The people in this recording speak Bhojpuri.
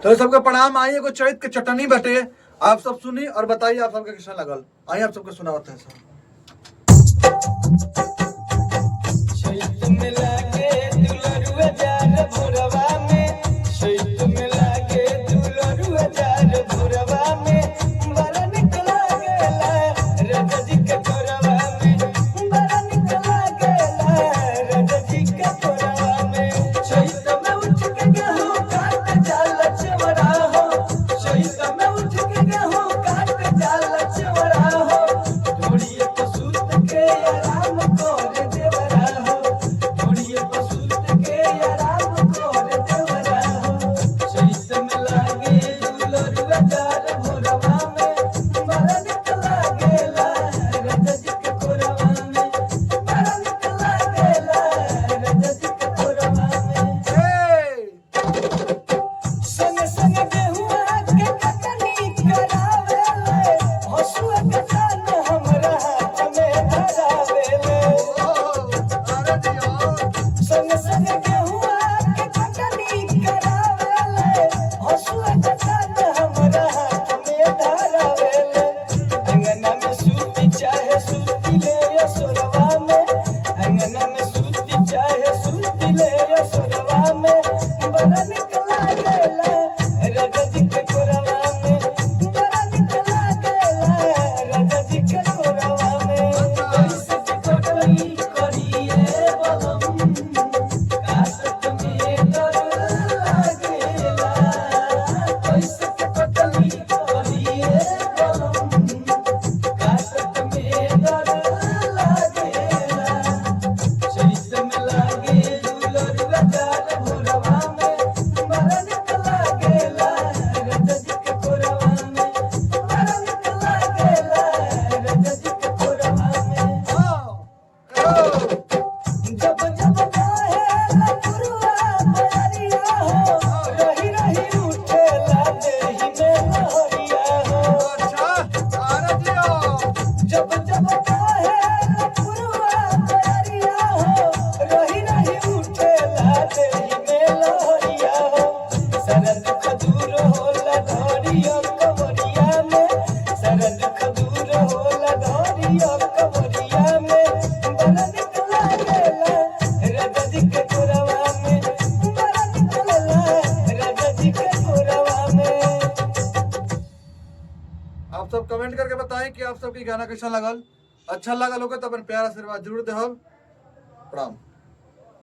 तो सबके प्रणाम। आई एगो चैत के चटनी बटे, आप सब सुनी और बताइए आप सबके कैसा लगल। आई आप सबके सुनावत है सब। चैत में लागे दुलरुआ जार भोरवा में, चैत में लागे दुलरुआ जार भोरवा में, बड़ा निक लागेला राजा जी के कोरवा में, बड़ा निक लागेला राजा जी के कोरवा में। चैत में उठ के गेहूं काट जाला चवरा हो, चैत में उठ के गेहूं काट जाला चवरा हो, ढोड़िए को सूत के आराम कर देवरा हो, ढोड़िए को सूत के आराम कर देवरा हो। चैत में लागे दुलरुआ जार भोरवा में, बड़ा निक लागेला राजा जी के कोरवा में, बड़ा निक लागेला राजा जी के कोरवा में। संग संग गेहुआ के कटनी करावेले, हसुआ के दान हमरा हाथ में धरावेले। संग संग गेहुआ के कटनी करावेले, हसुआ के दान हमरा हाथ में धरावेले। अंगना में सूती चाहे सूती ले असुरवा में, अंगना में सूती चाहे सूती ले असुरवा में, बड़ा निक लागेला राजा जी के कोरवा में, बड़ा निक लागेला राजा जी के कोरवा में। कैसे कटनी करिए बलम, काटत में डर लागेला, कैसे कटनी करिए बलम, काटत में डर लागेला। चैत में लागे दुलरुआ जार भोरवा में, बड़ा निक लागेला राजा जी के कोरवा में, बड़ा निक लागेला राजा जी के कोरवा में। जब जब बहेला पुरवा बरिया हो, रही रही उठेला देहि में लहरिया हो। जब जब बहेला पुरवा बरिया हो, रही रही उठेला देहि में लहरिया हो। सारा दुख दूर होला धरिया कवरिया में, सारा दुख दूर होला धरिया कवरिया में, बड़ा निक लागेला राजा जी के कोरवा में, बड़ा निक लागेला राजा जी के कोरवा में। आप सब कमेंट करके बताएं कि आप सबकी गाना कैसा लगल। अच्छा लगल होगा तो अपन प्यार आशीर्वाद जरूर देहब। प्रणाम।